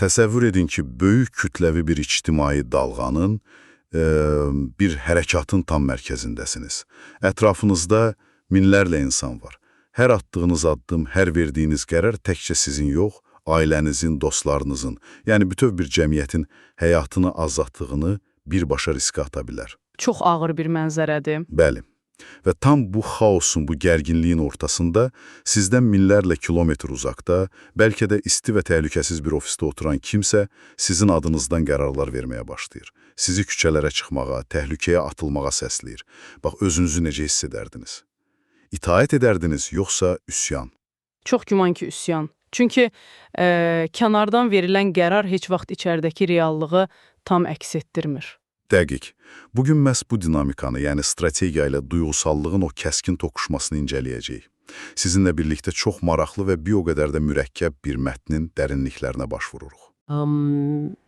Təsəvvür edin ki, böyük kütləvi bir ictimai dalğanın, bir hərəkatın tam mərkəzindəsiniz. Ətrafınızda minlərlə insan var. Hər attığınız addım, hər verdiyiniz qərar təkcə sizin yox, ailənizin, dostlarınızın, yəni bütöv bir cəmiyyətin həyatını azaltdığını birbaşa riskə ata bilər. Çox ağır bir mənzərədir. Bəli. Və tam bu xaosun, bu gərginliyin ortasında sizdən minlərlə kilometr uzaqda, bəlkə də isti və təhlükəsiz bir ofisdə oturan kimsə sizin adınızdan qərarlar verməyə başlayır. Sizi küçələrə çıxmağa, təhlükəyə atılmağa səsləyir. Bax, özünüzü necə hiss edərdiniz? İtaət edərdiniz, yoxsa üsyan? Çox güman ki, üsyan. Çünki kənardan verilən qərar heç vaxt içəridəki reallığı tam əks etdirmir. Dəqiq. Bugün məhz bu dinamikanı, yəni strategiya ilə duyğusallığın o kəskin toqquşmasını incələyəcəyik. Sizinlə birlikdə çox maraqlı və bir o qədər də mürəkkəb bir mətnin dərinliklərinə baş vururuq.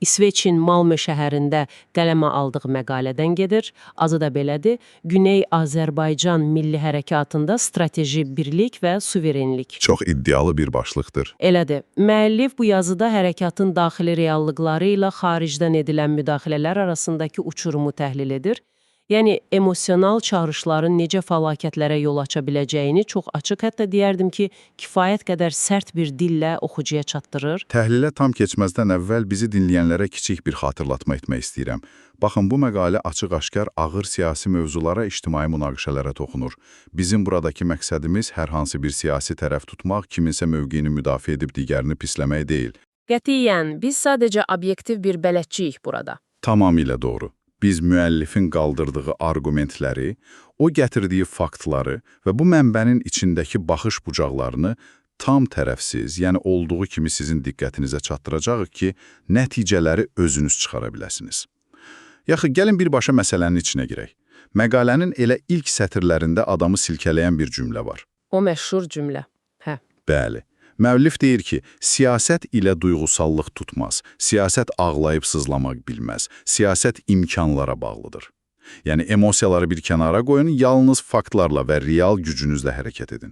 İsveçin Malmö şəhərində qələmə aldığı məqalədən gedir. Azı da belədir. Güney Azərbaycan milli hərəkatında strateji birlik və suverenlik. Çox iddialı bir başlıqdır. Elədir. Müəllif bu yazıda hərəkatın daxili reallıqları ilə xaricdən edilən müdaxilələr arasındakı uçurumu təhlil edir. Yəni, emosional çağrışların necə fəlakətlərə yol aça biləcəyini çox açıq, hətta deyərdim ki, kifayət qədər sərt bir dillə oxucuya çatdırır. Təhlilə tam keçməzdən əvvəl bizi dinləyənlərə kiçik bir xatırlatma etmək istəyirəm. Baxın, bu məqalə açıq-aşkar ağır siyasi mövzulara, ictimai münaqişələrə toxunur. Bizim buradakı məqsədimiz hər hansı bir siyasi tərəf tutmaq, kiminsə mövqeyini müdafiə edib digərini pisləmək deyil. Qətiyyən, biz sadəcə obyektiv bir bələdçiyik burada. Tamamilə doğru. Biz müəllifin qaldırdığı argumentləri, o gətirdiyi faktları və bu mənbənin içindəki baxış bucaqlarını tam tərəfsiz, yəni olduğu kimi sizin diqqətinizə çatdıracağıq ki, nəticələri özünüz çıxara biləsiniz. Yaxı, gəlin birbaşa məsələnin içinə girək. Məqalənin elə ilk sətirlərində adamı silkələyən bir cümlə var. O məşhur cümlə. Hə. Bəli. Müəllif deyir ki, siyasət ilə duyğusallıq tutmaz, siyasət ağlayıb sızlamaq bilməz, siyasət imkanlara bağlıdır. Yəni, emosiyaları bir kənara qoyun, yalnız faktlarla və real gücünüzlə hərəkət edin.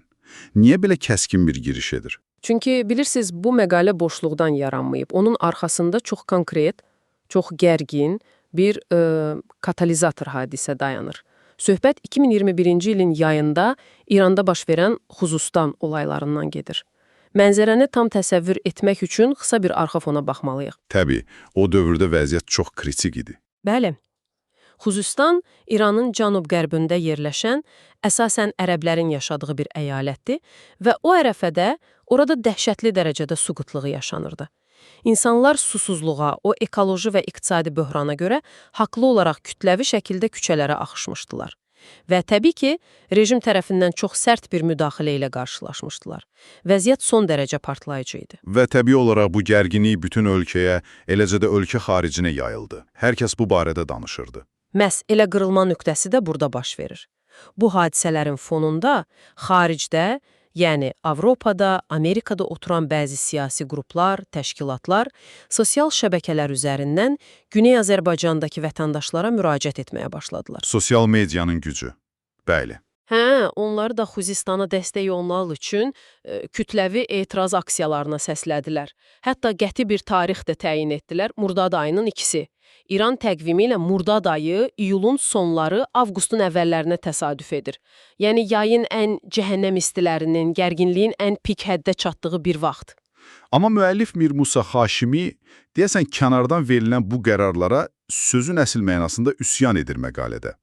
Niyə belə kəskin bir giriş edir? Çünki bilirsiniz, bu məqalə boşluqdan yaranmayıb. Onun arxasında çox konkret, çox gərgin bir katalizator hadisə dayanır. Söhbət 2021-ci ilin yayında İranda baş verən Xuzustan olaylarından gedir. Mənzərəni tam təsəvvür etmək üçün qısa bir arxa fona baxmalıyıq. Təbii, o dövrdə vəziyyət çox kritik idi. Bəli. Xuzustan İranın cənub-qərbində yerləşən, əsasən ərəblərin yaşadığı bir əyalətdir və o ərəfədə orada dəhşətli dərəcədə su qıtlığı yaşanırdı. İnsanlar susuzluğa, o ekoloji və iqtisadi böhrana görə haqlı olaraq kütləvi şəkildə küçələrə axışmışdılar. Və təbii ki, rejim tərəfindən çox sərt bir müdaxilə ilə qarşılaşmışdılar. Vəziyyət son dərəcə partlayıcı idi. Və təbii olaraq bu gərginlik bütün ölkəyə, eləcə də ölkə xaricinə yayıldı. Hər kəs bu barədə danışırdı. Məhz elə qırılma nöqtəsi də burada baş verir. Bu hadisələrin fonunda xaricdə, yəni Avropada, Amerikada oturan bəzi siyasi qruplar, təşkilatlar, sosial şəbəkələr üzərindən Güney Azərbaycandakı vətəndaşlara müraciət etməyə başladılar. Sosial medianın gücü. Bəli. Hə, onlar da Xuzistana dəstək olmaq üçün kütləvi etiraz aksiyalarına səslədilər. Hətta qəti bir tarix də təyin etdilər, Murdad ayının 2-si. İran təqvimi ilə Murdad ayı iyulun sonları, avqustun əvvəllərinə təsadüf edir. Yəni, yayın ən cəhənnəm istilərinin, gərginliyin ən pik həddə çatdığı bir vaxt. Amma müəllif Mir Musa Haşimi, deyəsən, kənardan verilən bu qərarlara sözün əsl mənasında üsyan edir məqalədə.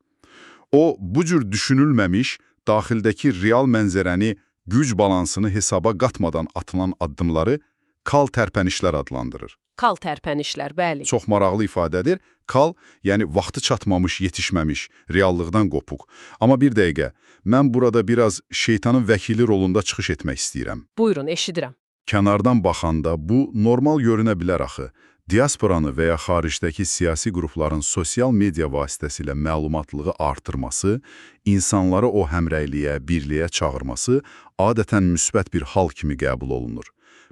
O, bu cür düşünülməmiş, daxildəki real mənzərəni, güc balansını hesaba qatmadan atılan addımları kal tərpənişlər adlandırır. Kal tərpənişlər, bəli. Çox maraqlı ifadədir. Kal, yəni vaxtı çatmamış, yetişməmiş, reallıqdan qopuq. Amma bir dəqiqə, mən burada biraz şeytanın vəkili rolunda çıxış etmək istəyirəm. Buyurun, eşidirəm. Kənardan baxanda bu normal görünə bilər axı. Diasporanı və ya xaricdəki siyasi qrupların sosial media vasitəsilə məlumatlığı artırması, insanları o həmrəyliyə, birliyə çağırması adətən müsbət bir hal kimi qəbul olunur.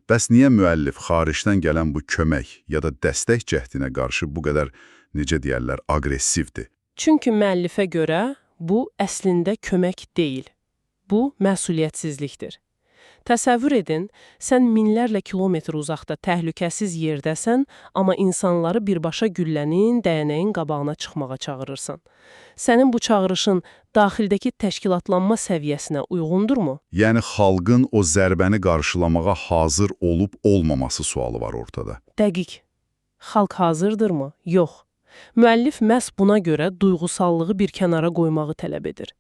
Bəs niyə müəllif xaricdən gələn bu kömək ya da dəstək cəhdinə qarşı bu qədər, necə deyərlər, aqressivdir? Çünki müəllifə görə bu əslində kömək deyil. Bu məsuliyyətsizlikdir. Təsəvvür edin, sən minlərlə kilometr uzaqda təhlükəsiz yerdəsən, amma insanları birbaşa güllənin, dəyənəyin qabağına çıxmağa çağırırsan. Sənin bu çağırışın daxildəki təşkilatlanma səviyyəsinə uyğundurmu? Yəni xalqın o zərbəni qarşılamağa hazır olub-olmaması sualı var ortada. Dəqiq. Xalq hazırdırmı? Yox. Müəllif məhz buna görə duyğusallığı bir kənara qoymağı tələb edir.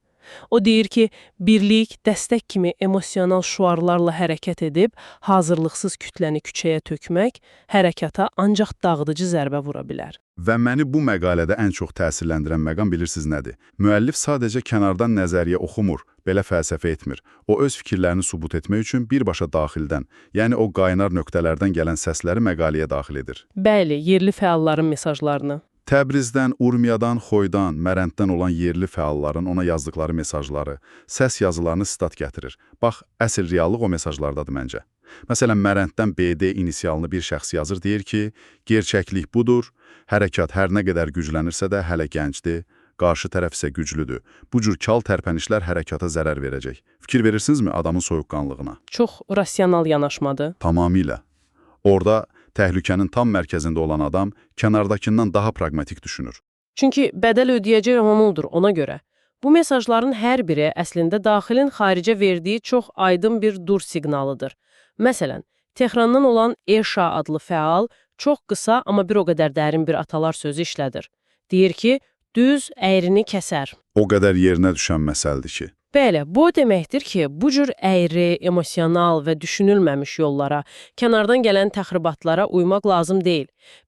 O deyir ki, birlik, dəstək kimi emosional şüarlarla hərəkət edib, hazırlıqsız kütləni küçəyə tökmək hərəkata ancaq dağıdıcı zərbə vura bilər. Və məni bu məqalədə ən çox təsirləndirən məqam bilirsiniz nədir? Müəllif sadəcə kənardan nəzəriyyə oxumur, belə fəlsəfə etmir. O öz fikirlərini sübut etmək üçün birbaşa daxildən, yəni o qaynar nöqtələrdən gələn səsləri məqaləyə daxil edir. Bəli, yerli fəalların mesajlarını. Təbrizdən, Urmiyadan, Xoydan, Mərənddən olan yerli fəalların ona yazdıqları mesajları, səs yazılarını sitat gətirir. Bax, əsl reallıq o mesajlardadır məncə. Məsələn, Mərənddən BD inisialını bir şəxs yazır, deyir ki, gerçəklik budur, hərəkat hər nə qədər güclənirsə də hələ gəncdir, qarşı tərəf isə güclüdür. Bu cür kal tərpənişlər hərəkata zərər verəcək. Fikir verirsinizmi adamın soyuqqanlığına? Çox rasional yanaşmadır. Tamamilə. Orada təhlükənin tam mərkəzində olan adam kənardakından daha praqmatik düşünür. Çünki bədəl ödəyəcək onundur ona görə. Bu mesajların hər biri əslində daxilin xaricə verdiyi çox aydın bir dur siqnalıdır. Məsələn, Tehrandan olan Eşa adlı fəal çox qısa, amma bir o qədər dərin bir atalar sözü işlədir. Deyir ki, düz əyrini kəsər. O qədər yerinə düşən məsəldir ki. Bəli, bu o deməkdir ki, bu cür əyri, emosional və düşünülməmiş yollara, kənardan gələn təxribatlara uymaq lazım deyil.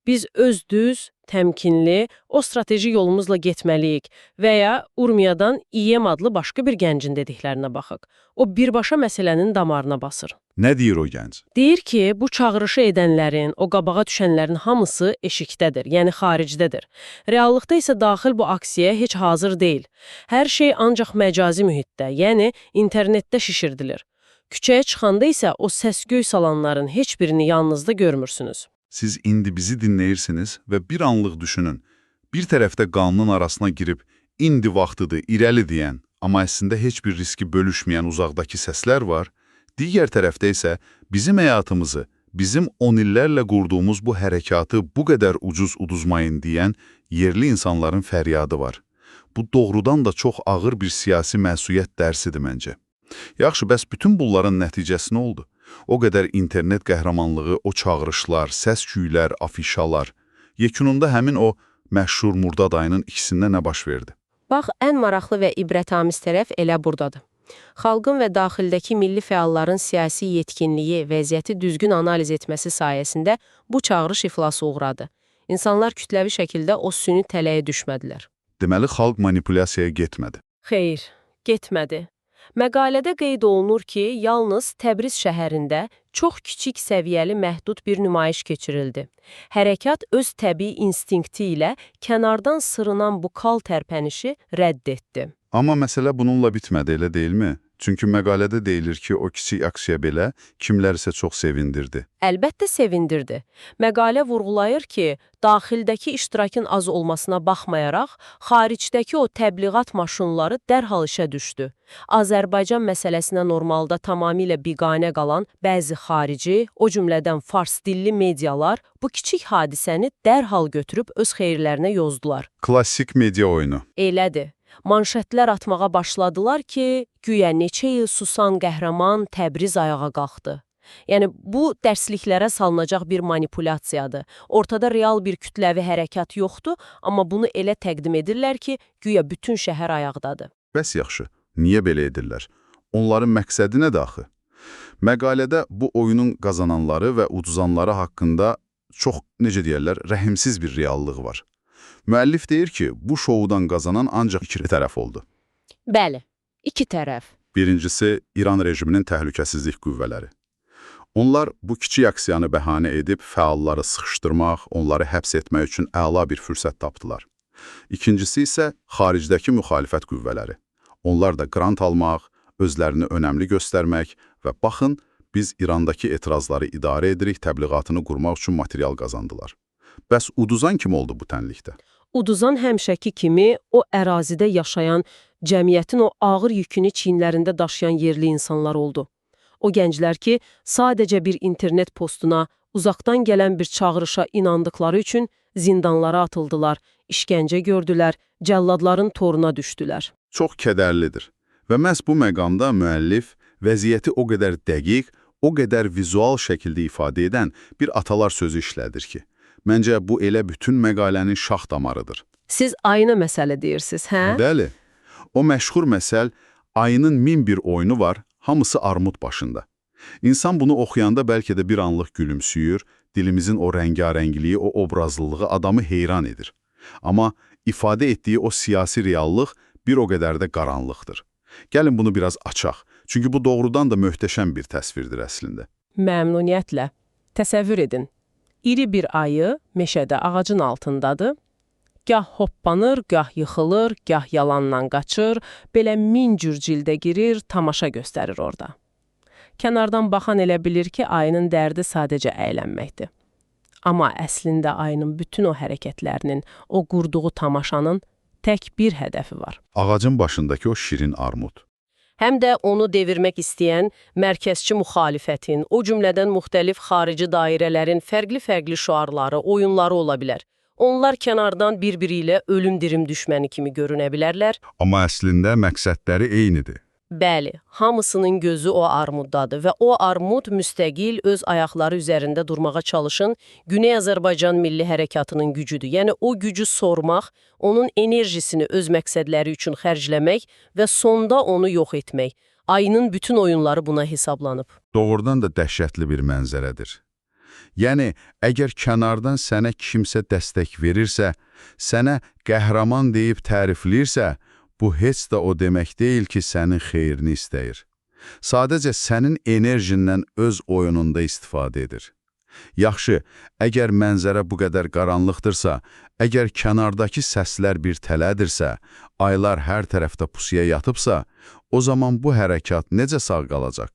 Biz öz düz, təmkinli, o strateji yolumuzla getməliyik və ya Urmiyadan İyem adlı başqa bir gəncin dediklərinə baxaq. O birbaşa məsələnin damarına basır. Nə deyir o gənc? Deyir ki, bu çağırışı edənlərin, o qabağa düşənlərin hamısı eşikdədir, yəni xaricdədir. Reallıqda isə daxil bu aksiyaya heç hazır deyil. Hər şey ancaq məcazi mühitdə, yəni internetdə şişirdilir. Küçəyə çıxanda isə o səs-göy salanların heç birini yanınızda görmürsünüz. Siz indi bizi dinləyirsiniz və bir anlıq düşünün. Bir tərəfdə qanunun arasına girib, indi vaxtıdır, irəli deyən, amma əslində heç bir riski bölüşməyən uzaqdakı səslər var. Digər tərəfdə isə bizim həyatımızı, bizim 10 illərlə qurduğumuz bu hərəkatı bu qədər ucuz uduzmayın deyən yerli insanların fəryadı var. Bu doğrudan da çox ağır bir siyasi məsuliyyət dərsidir məncə. Yaxşı, bəs bütün bunların nəticəsi nə oldu? O qədər internet qəhrəmanlığı, o çağırışlar, səs-küylər, afişalar. Yekununda həmin o məşhur Murda dayının ikisində nə baş verdi? Bax, ən maraqlı və ibrətamiz tərəf elə buradadır. Xalqın və daxildəki milli fəalların siyasi yetkinliyi, vəziyyəti düzgün analiz etməsi sayəsində bu çağırış iflasa uğradı. İnsanlar kütləvi şəkildə o süni tələyə düşmədilər. Deməli, xalq manipulyasiyaya getmədi. Xeyr, getmədi. Məqalədə qeyd olunur ki, yalnız Təbriz şəhərində çox kiçik səviyyəli məhdud bir nümayiş keçirildi. Hərəkat öz təbii instinkti ilə kənardan sırınan bu kal tərpənişi rədd etdi. Amma məsələ bununla bitmədi, elə deyilmi? Çünki məqalədə deyilir ki, o kiçik aksiya belə kimlər isə çox sevindirdi. Əlbəttə sevindirdi. Məqalə vurğulayır ki, daxildəki iştirakın az olmasına baxmayaraq, xaricdəki o təbliğat maşınları dərhal işə düşdü. Azərbaycan məsələsinə normalda tamamilə biganə qalan bəzi xarici, o cümlədən fars dilli medialar bu kiçik hadisəni dərhal götürüb öz xeyirlərinə yozdular. Klassik media oyunu. Elədir. Manşetlər atmağa başladılar ki, güya neçə il susan qəhrəman Təbriz ayağa qalxdı. Yəni, bu dərsliklərə salınacaq bir manipulyasiyadır. Ortada real bir kütləvi hərəkat yoxdur, amma bunu elə təqdim edirlər ki, güya bütün şəhər ayaqdadır. Bəs yaxşı, niyə belə edirlər? Onların məqsədi nədir axı? Məqalədə bu oyunun qazananları və uduzanları haqqında çox, necə deyərlər, rəhimsiz bir reallıq var. Müəllif deyir ki, bu şoudan qazanan ancaq iki tərəf oldu. Bəli, iki tərəf. Birincisi, İran rejiminin təhlükəsizlik qüvvələri. Onlar bu kiçik aksiyanı bəhanə edib fəalları sıxışdırmaq, onları həbs etmək üçün əla bir fürsət tapdılar. İkincisi isə xaricdəki müxalifət qüvvələri. Onlar da qrant almaq, özlərini önəmli göstərmək və baxın, biz İrandakı etirazları idarə edirik, təbliğatını qurmaq üçün material qazandılar. Bəs uduzan kim oldu bu tənlikdə? Uduzan həmişəki kimi o ərazidə yaşayan, cəmiyyətin o ağır yükünü çiyinlərində daşıyan yerli insanlar oldu. O gənclər ki, sadəcə bir internet postuna, uzaqdan gələn bir çağırışa inandıkları üçün zindanlara atıldılar, işgəncə gördülər, cəlladların toruna düşdülər. Çox kədərlidir. Və məhz bu məqamda müəllif vəziyyəti o qədər dəqiq, o qədər vizual şəkildə ifadə edən bir atalar sözü işlədir ki, məncə bu elə bütün məqalənin şax damarıdır. Siz ayna məsələ deyirsiniz, hə? Bəli, o məşhur məsəl ayının 1001 oyunu var, hamısı armud başında. İnsan bunu oxuyanda bəlkə də bir anlıq gülümsüyür, dilimizin o rəngarəngliyi, o obrazlılığı adamı heyran edir. Amma ifadə etdiyi o siyasi reallıq bir o qədər də qaranlıqdır. Gəlin bunu biraz açaq, çünki bu doğrudan da möhtəşəm bir təsvirdir əslində. Məmnuniyyətlə. Təsəvvür edin. İri bir ayı meşədə ağacın altındadır. Gah hoppanır, gah yıxılır, gah yalanla qaçır, belə min cür cildə girir, tamaşa göstərir orada. Kənardan baxan elə bilir ki, ayının dərdi sadəcə əylənməkdir. Amma əslində ayının bütün o hərəkətlərinin, o qurduğu tamaşanın tək bir hədəfi var. Ağacın başındakı o şirin armud. Həm də onu devirmək istəyən mərkəzçi müxalifətin, o cümlədən müxtəlif xarici dairələrin fərqli-fərqli şüarları, oyunları ola bilər. Onlar kənardan bir-biri ilə ölüm-dirim düşməni kimi görünə bilərlər. Amma əslində məqsədləri eynidir. Bəli, hamısının gözü o armuddadır və o armud müstəqil öz ayaqları üzərində durmağa çalışan Güney Azərbaycan Milli Hərəkatının gücüdür. Yəni o gücü sormaq, onun enerjisini öz məqsədləri üçün xərcləmək və sonda onu yox etmək. Ayının bütün oyunları buna hesablanıb. Doğrudan da dəhşətli bir mənzərədir. Yəni, əgər kənardan sənə kimsə dəstək verirsə, sənə qəhrəman deyib tərifləyirsə, bu heç də o demək deyil ki, sənin xeyrini istəyir. Sadəcə sənin enerjindən öz oyununda istifadə edir. Yaxşı, əgər mənzərə bu qədər qaranlıqdırsa, əgər kənardakı səslər bir tələdirsə, aylar hər tərəfdə pusuya yatıbsa, o zaman bu hərəkat necə sağ qalacaq?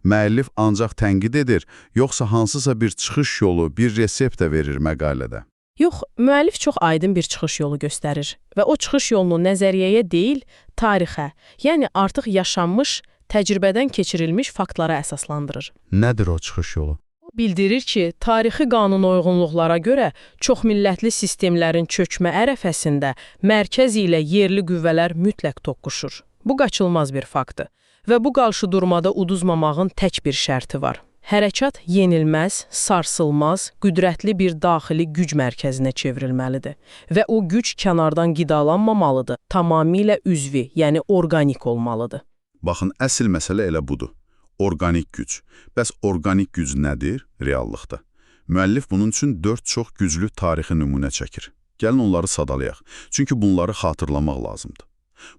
Müəllif ancaq tənqid edir, yoxsa hansısa bir çıxış yolu, bir resept də verir məqalədə? Yox, müəllif çox aydın bir çıxış yolu göstərir və o çıxış yolunu nəzəriyyəyə deyil, tarixə, yəni artıq yaşanmış, təcrübədən keçirilmiş faktlara əsaslandırır. Nədir o çıxış yolu? O bildirir ki, tarixi qanunoyğunluqlara görə çoxmillətli sistemlərin çökmə ərəfəsində mərkəz ilə yerli qüvvələr mütləq toqquşur. Bu qaçılmaz bir faktdır və bu qarşıdurmada uduzmamağın tək bir şərti var. Hərəkat yenilməz, sarsılmaz, qüdrətli bir daxili güc mərkəzinə çevrilməlidir və o güc kənardan qidalanmamalıdır, tamamilə üzvi, yəni orqanik olmalıdır. Baxın, əsl məsələ elə budur. Orqanik güc. Bəs orqanik güc nədir reallıqda? Müəllif bunun üçün 4 çox güclü tarixi nümunə çəkir. Gəlin onları sadalayaq, çünki bunları xatırlamaq lazımdır.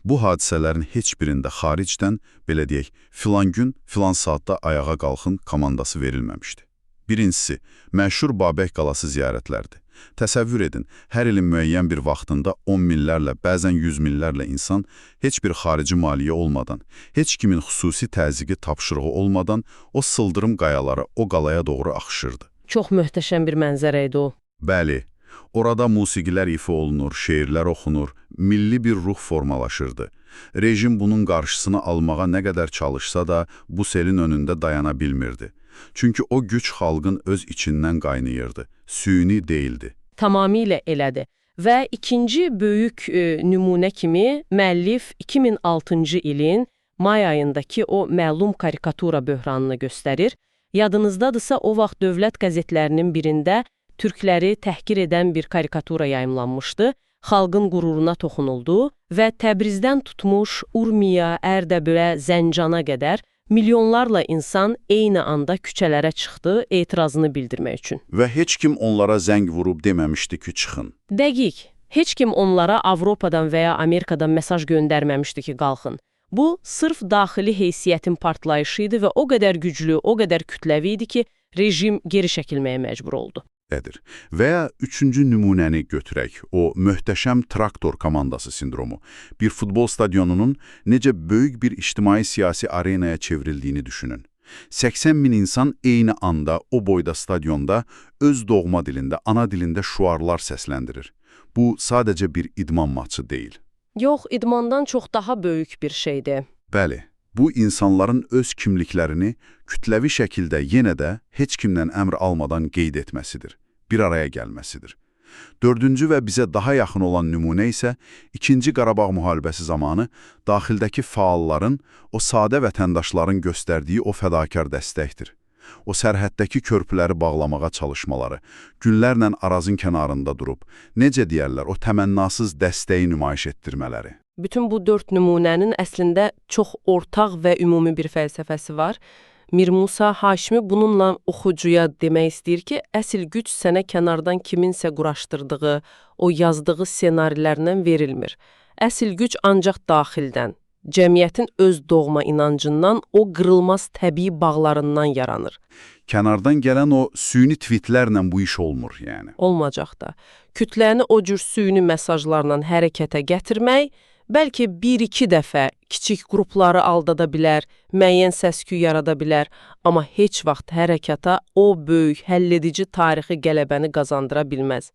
Bu hadisələrin heç birində xaricdən, belə deyək, filan gün, filan saatda ayağa qalxın komandası verilməmişdi. Birincisi, məşhur Babək qalası ziyarətlərdir. Təsəvvür edin, hər ilin müəyyən bir vaxtında 10 minlərlə, bəzən 100 minlərlə insan heç bir xarici maliyyə olmadan, heç kimin xüsusi təzyiqi tapşırığı olmadan o sıldırım qayalara, o qalaya doğru axışırdı. Çox möhtəşəm bir mənzərə idi o. Bəli. Orada musiqilər ifa olunur, şeirlər oxunur, milli bir ruh formalaşırdı. Rejim bunun qarşısını almağa nə qədər çalışsa da bu selin önündə dayana bilmirdi. Çünki o güc xalqın öz içindən qaynayırdı, süni deyildi. Tamamilə elədi. Və ikinci böyük nümunə kimi müəllif 2006-cı ilin may ayındakı o məlum karikatura böhranını göstərir. Yadınızdadırsa o vaxt dövlət qəzetlərinin birində türkləri təhqir edən bir karikatura yayımlanmışdı, xalqın qüruruna toxunuldu və Təbrizdən tutmuş Urmiya, Ərdəbilə, Zəncana qədər milyonlarla insan eyni anda küçələrə çıxdı etirazını bildirmək üçün. Və heç kim onlara zəng vurub deməmişdi ki, çıxın. Dəqiq. Heç kim onlara Avropadan və ya Amerikadan mesaj göndərməmişdi ki, qalxın. Bu, sırf daxili heysiyyətin partlayışı idi və o qədər güclü, o qədər kütləvi idi ki, rejim geri çəkilməyə məcbur oldu. Və ya üçüncü nümunəni götürək, o möhtəşəm traktor komandası sindromu. Bir futbol stadionunun necə böyük bir ictimai-siyasi arenaya çevrildiyini düşünün. 80 bin insan eyni anda o boyda stadionda öz doğma dilində, ana dilində şüarlar səsləndirir. Bu sadəcə bir idman maçı deyil. Yox, idmandan çox daha böyük bir şeydir. Bəli, Bu, insanların öz kimliklərini kütləvi şəkildə yenə də heç kimdən əmr almadan qeyd etməsidir, bir araya gəlməsidir. Dördüncü və bizə daha yaxın olan nümunə isə 2-ci Qarabağ müharibəsi zamanı daxildəki fəalların, o sadə vətəndaşların göstərdiyi o fədakar dəstəkdir. O sərhəddəki körpüləri bağlamağa çalışmaları, günlərlə Arazın kənarında durub, necə deyərlər, o təmənnasız dəstəyi nümayiş etdirmələri. Bütün bu 4 nümunənin əslində çox ortaq və ümumi bir fəlsəfəsi var. Mir Musa Haşimi bununla oxucuya demək istəyir ki, əsl güc sənə kənardan kiminsə quraşdırdığı, o yazdığı ssenarilərdən verilmir. Əsl güc ancaq daxildən, cəmiyyətin öz doğma inancından, o qırılmaz təbii bağlarından yaranır. Kənardan gələn o süni tweetlərlə bu iş olmur, yəni. Olmayacaq da. Kütləni o cür süni mesajlarla hərəkətə gətirmək, bəlkə 1-2 dəfə kiçik qrupları aldada bilər, müəyyən səs-küy yarada bilər, amma heç vaxt hərəkata o böyük, həlledici tarixi qələbəni qazandıra bilməz.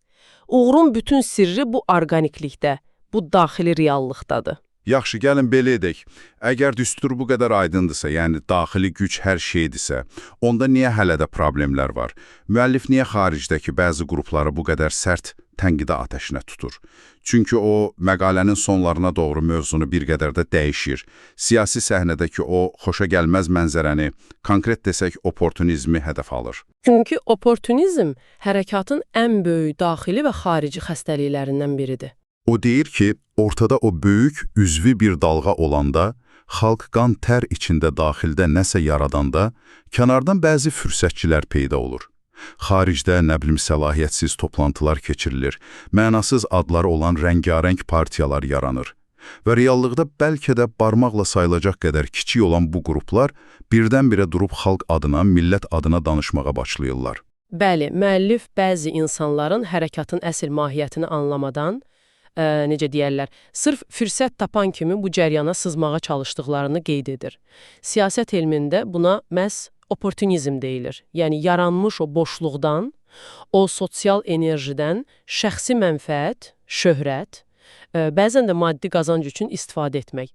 Uğurun bütün sirri bu orqaniklikdə, bu daxili reallıqdadır. Yaxşı, gəlin belə edək. Əgər düstur bu qədər aydındırsa, yəni daxili güc hər şeydirsə, onda niyə hələ də problemlər var? Müəllif niyə xaricdəki bəzi qrupları bu qədər sərt tənqidə atəşinə tutur? Çünki o, məqalənin sonlarına doğru mövzunu bir qədər də dəyişir. Siyasi səhnədəki o xoşagəlməz mənzərəni, konkret desək, opportunizmi hədəf alır. Çünki opportunizm hərəkatın ən böyük daxili və xarici xəstəliklərindən biridir. O deyir ki, ortada o böyük, üzvi bir dalğa olanda, xalq qan tər içində daxildə nəsə yaradanda, kənardan bəzi fürsətçilər peyda olur. Xaricdə, nə bilim, səlahiyyətsiz toplantılar keçirilir, mənasız adları olan rəngarəng partiyalar yaranır. Və reallıqda bəlkə də barmaqla sayılacaq qədər kiçik olan bu qruplar birdən-birə durub xalq adına, millət adına danışmağa başlayırlar. Bəli, müəllif bəzi insanların hərəkatın əsl mahiyyətini anlamadan, necə deyərlər, sırf fürsət tapan kimi bu cəryana sızmağa çalışdıqlarını qeyd edir. Siyasət elmində buna məhz opportunizm deyilir. Yəni, yaranmış o boşluqdan, o sosial enerjidən şəxsi mənfəət, şöhrət, bəzən də maddi qazanc üçün istifadə etmək.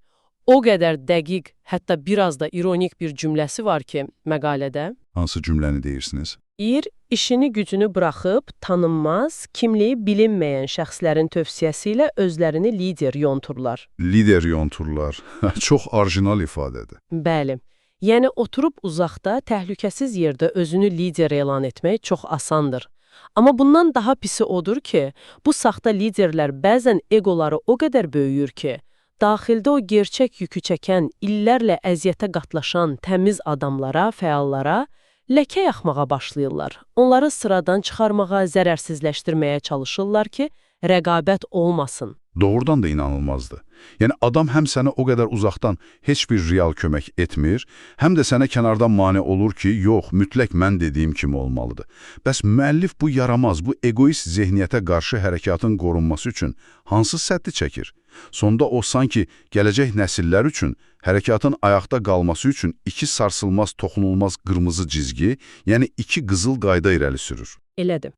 O qədər dəqiq, hətta biraz da ironik bir cümləsi var ki, məqalədə. Hansı cümləni deyirsiniz? İr, işini gücünü buraxıb, tanınmaz, kimliyi bilinməyən şəxslərin tövsiyəsi ilə özlərini lider yonturlar. Lider yonturlar. Çox orijinal ifadədir. Bəli. Yəni, oturub uzaqda, təhlükəsiz yerdə özünü lider elan etmək çox asandır. Amma bundan daha pisi odur ki, bu saxta liderlər bəzən egoları o qədər böyüyür ki, daxildə o gerçək yükü çəkən, illərlə əziyyətə qatlaşan təmiz adamlara, fəallara ləkə yaxmağa başlayırlar. Onları sıradan çıxarmağa, zərərsizləşdirməyə çalışırlar ki, rəqabət olmasın. Doğrudan da inanılmazdı. Yəni, adam həm sənə o qədər uzaqdan heç bir real kömək etmir, həm də sənə kənardan mane olur ki, yox, mütləq mən dediyim kimi olmalıdır. Bəs müəllif bu yaramaz, bu egoist zehniyyətə qarşı hərəkatın qorunması üçün hansı səddi çəkir? Sonda o, sanki gələcək nəsillər üçün, hərəkatın ayaqda qalması üçün 2 sarsılmaz, toxunulmaz qırmızı cizgi, yəni 2 qızıl qayda irəli sürür. Elədir.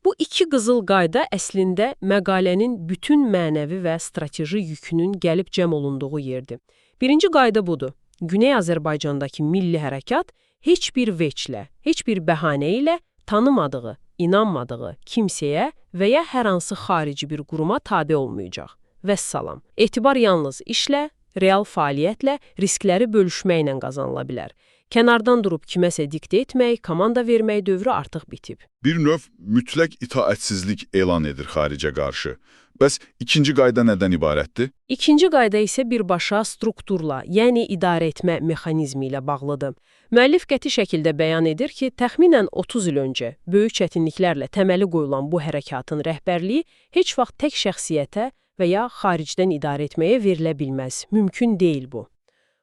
Bu 2 qızıl qayda əslində məqalənin bütün mənəvi və strateji yükünün gəlib cəm olunduğu yerdir. Birinci qayda budur. Güney Azərbaycandakı milli hərəkat heç bir veçlə, heç bir bəhanə ilə tanımadığı, inanmadığı kimsəyə və ya hər hansı xarici bir quruma tabe olmayacaq. Vəssalam. Etibar yalnız işlə, real fəaliyyətlə, riskləri bölüşməklə qazanıla bilər. Kənardan durub kiməsə diktə etmək, komanda vermək dövrü artıq bitib. Bir növ mütləq itaətsizlik elan edir xaricə qarşı. Bəs ikinci qayda nədən ibarətdir? İkinci qayda isə birbaşa strukturla, yəni idarə etmə mexanizmi ilə bağlıdır. Müəllif qəti şəkildə bəyan edir ki, təxminən 30 il öncə böyük çətinliklərlə təməli qoyulan bu hərəkatın rəhbərliyi heç vaxt tək şəxsiyyətə və ya xaricdən idarə etməyə verilə bilməz. Mümkün deyil bu.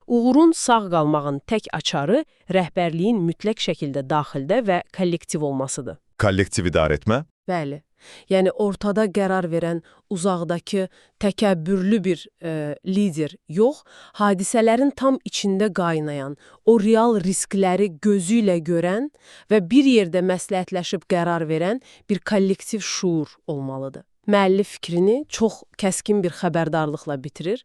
Uğurun sağ qalmağın tək açarı rəhbərliyin mütləq şəkildə daxildə və kollektiv olmasıdır. Kollektiv idarə etmə? Bəli. Yəni, ortada qərar verən, uzaqdakı təkəbbürlü bir lider yox, hadisələrin tam içində qaynayan, o real riskləri gözü ilə görən və bir yerdə məsləhətləşib qərar verən bir kollektiv şuur olmalıdır. Müəllif fikrini çox kəskin bir xəbərdarlıqla bitirir.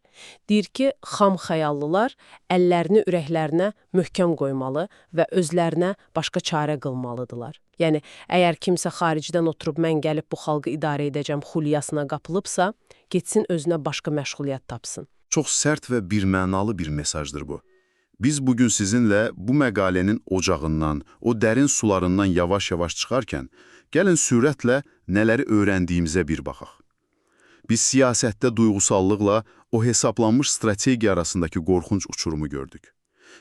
Deyir ki, xam xəyallılar əllərini ürəklərinə möhkəm qoymalı və özlərinə başqa çarə qılmalıdırlar. Yəni, əgər kimsə xaricdən oturub mən gəlib bu xalqı idarə edəcəm xuliyasına qapılıbsa, getsin özünə başqa məşğuliyyət tapsın. Çox sərt və birmənalı bir mesajdır bu. Biz bugün sizinlə bu məqalənin ocağından, o dərin sularından yavaş-yavaş çıxarkən, gəlin sürətlə nələri öyrəndiyimizə bir baxaq. Biz siyasətdə duyğusallıqla o hesablanmış strategiya arasındakı qorxunc uçurumu gördük.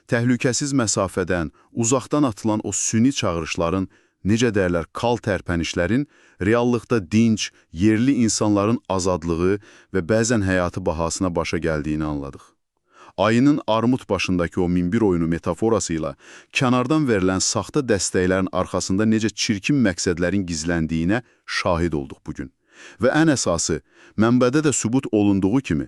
Təhlükəsiz məsafədən, uzaqdan atılan o süni çağırışların, necə deyərlər, kal tərpənişlərin, reallıqda dinc, yerli insanların azadlığı və bəzən həyatı bahasına başa gəldiyini anladıq. Ayının armud başındakı o minbir oyunu metaforasıyla kənardan verilən saxta dəstəklərin arxasında necə çirkin məqsədlərin gizləndiyinə şahid olduq bugün. Və ən əsası, mənbədə də sübut olunduğu kimi,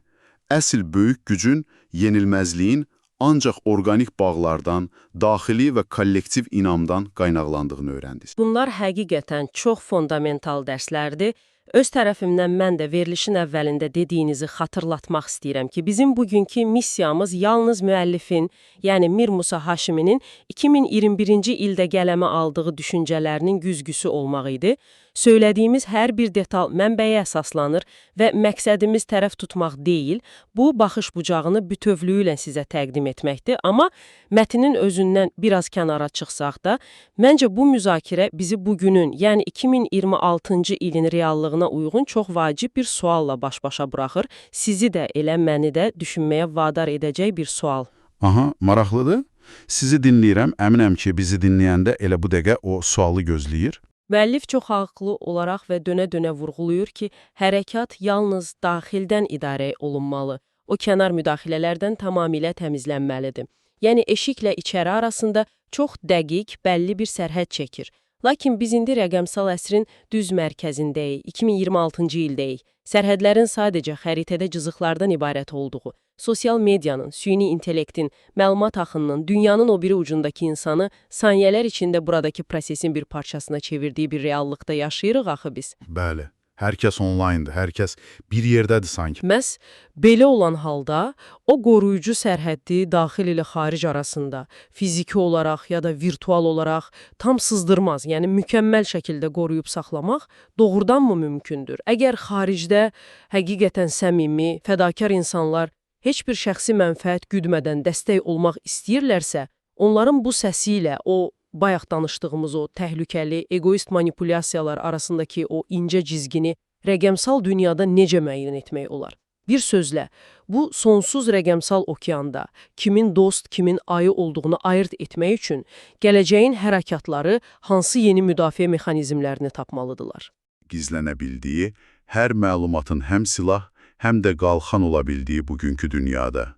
əsl böyük gücün, yenilməzliyin ancaq organik bağlardan, daxili və kollektiv inamdan qaynaqlandığını öyrəndik. Bunlar həqiqətən çox fundamental dərslərdir. Öz tərəfimdən mən də verilişin əvvəlində dediyinizi xatırlatmaq istəyirəm ki, bizim bugünkü missiyamız yalnız müəllifin, yəni Mir Musa Haşiminin 2021-ci ildə qələmə aldığı düşüncələrinin güzgüsü olmaq idi. Söylədiyimiz hər bir detal mənbəyə əsaslanır və məqsədimiz tərəf tutmaq deyil, bu baxış bucağını bütövlüyü ilə sizə təqdim etməkdir. Amma mətnin özündən biraz kənara çıxsaq da, məncə bu müzakirə bizi bugünün, yəni 2026-cı ilin reallığına uyğun çox vacib bir sualla baş-başa buraxır. Sizi də, elə məni də düşünməyə vadar edəcək bir sual. Aha, maraqlıdır. Sizi dinləyirəm, əminəm ki, bizi dinləyəndə elə bu dəqiqə o sualı gözləyir. Müəllif çox haqlı olaraq və dönə-dönə vurğulayır ki, hərəkat yalnız daxildən idarə olunmalı. O kənar müdaxilələrdən tamamilə təmizlənməlidir. Yəni eşiklə içəri arasında çox dəqiq, bəlli bir sərhəd çəkir. Lakin biz indi rəqəmsal əsrin düz mərkəzindəyik, 2026-cı ildəyik. Sərhədlərin sadəcə xəritədə cızıqlardan ibarət olduğu, sosial medianın, süni intellektin, məlumat axınının, dünyanın o biri ucundakı insanı saniyələr içində buradakı prosesin bir parçasına çevirdiyi bir reallıqda yaşayırıq axı biz. Bəli, hər kəs onlayndır, hər kəs bir yerdədir sanki. Məhz belə olan halda o qoruyucu sərhəddi daxil ilə xaric arasında fiziki olaraq ya da virtual olaraq tam sızdırmaz, yəni mükəmməl şəkildə qoruyub saxlamaq doğrudanmı mümkündür? Əgər xaricdə həqiqətən səmimi, fədakar insanlar heç bir şəxsi mənfəət güdmədən dəstək olmaq istəyirlərsə, onların bu səsi ilə o bayaq danışdığımız o təhlükəli, egoist manipulyasiyalar arasındakı o incə cizgini rəqəmsal dünyada necə müəyyən etmək olar? Bir sözlə, bu sonsuz rəqəmsal okeanda kimin dost, kimin ayı olduğunu ayırt etmək üçün gələcəyin hərəkatları hansı yeni müdafiə mexanizmlərini tapmalıdırlar? Gizlənə bildiyi, hər məlumatın həm silah, həm də qalxan ola bildiyi bugünkü dünyada.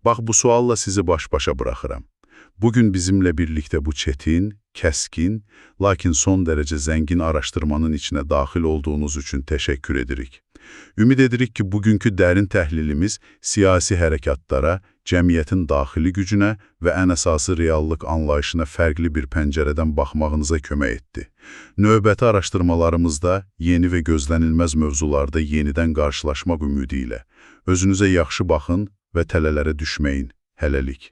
Bax, bu sualla sizi baş-başa buraxıram. Bugün bizimlə birlikdə bu çetin, kəskin, lakin son dərəcə zəngin araşdırmanın içinə daxil olduğunuz üçün təşəkkür edirik. Ümid edirik ki, bugünkü dərin təhlilimiz siyasi hərəkatlara, cəmiyyətin daxili gücünə və ən əsası reallıq anlayışına fərqli bir pəncərədən baxmağınıza kömək etdi. Növbəti araşdırmalarımızda yeni və gözlənilməz mövzularda yenidən qarşılaşmaq ümidi ilə özünüzə yaxşı baxın və tələlərə düşməyin. Hələlik.